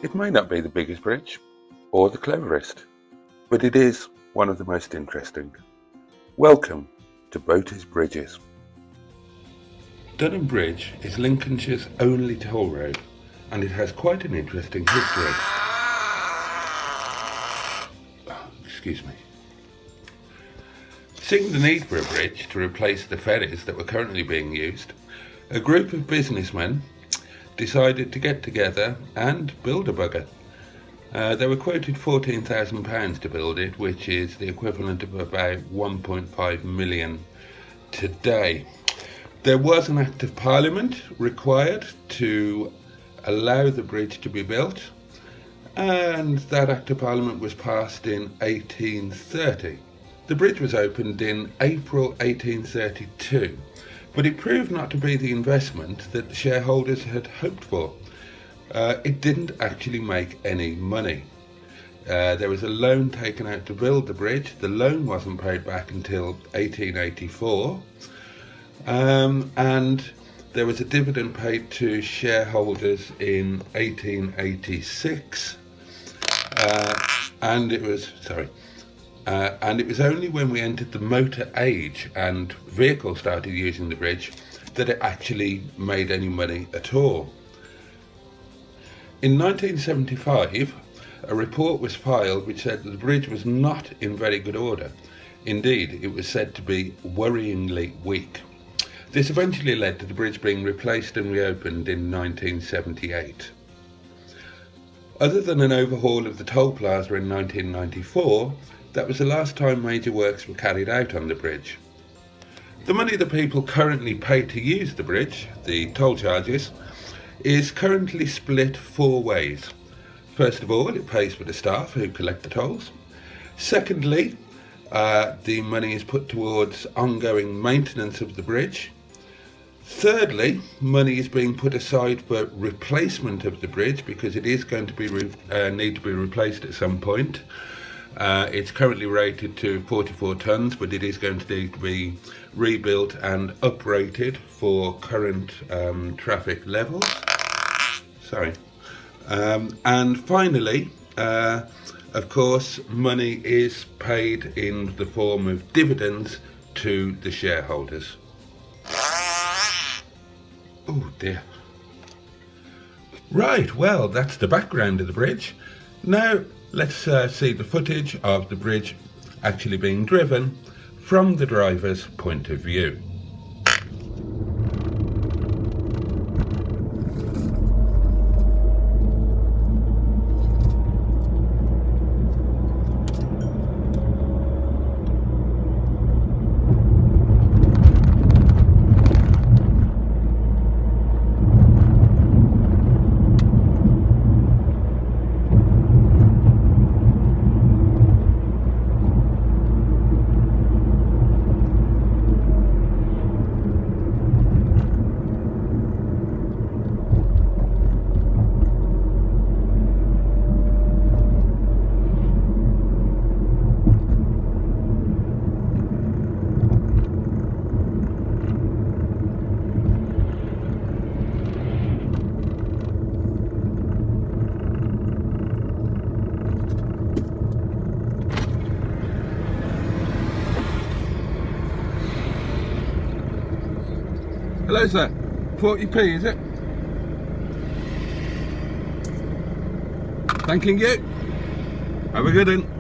It may not be the biggest bridge or the cleverest, but it is one of the most interesting. Welcome to Boaty's Bridges. Dunham Bridge is Lincolnshire's only toll road, and it has quite an interesting history. Excuse me. Seeing the need for a bridge to replace the ferries that were currently being used, a group of businessmen decided to get together and build a bugger. They were quoted £14,000 to build it, which is the equivalent of about 1.5 million today. There was an Act of Parliament required to allow the bridge to be built, and that Act of Parliament was passed in 1830. The bridge was opened in April 1832, but it proved not to be the investment that the shareholders had hoped for. It didn't actually make any money. There was a loan taken out to build the bridge. The loan wasn't paid back until 1884, and there was a dividend paid to shareholders in 1886, and it was only when we entered the motor age and vehicles started using the bridge that it actually made any money at all. In 1975, a report was filed which said that the bridge was not in very good order. Indeed, it was said to be worryingly weak. This eventually led to the bridge being replaced and reopened in 1978. Other than an overhaul of the toll plaza in 1994, that was the last time major works were carried out on the bridge. The money that people currently pay to use the bridge, the toll charges, is currently split four ways. First of all, it pays for the staff who collect the tolls. Secondly, the money is put towards ongoing maintenance of the bridge. Thirdly, money is being put aside for replacement of the bridge because it is going to be need to be replaced at some point. It's currently rated to 44 tonnes, but it is going to need to be rebuilt and uprated for current traffic levels. And finally, of course, money is paid in the form of dividends to the shareholders. Oh dear. Right, well, that's the background of the bridge. Now, let's see the footage of the bridge actually being driven from the driver's point of view. Hello sir, 40p is it? Thanking you. Have a good one.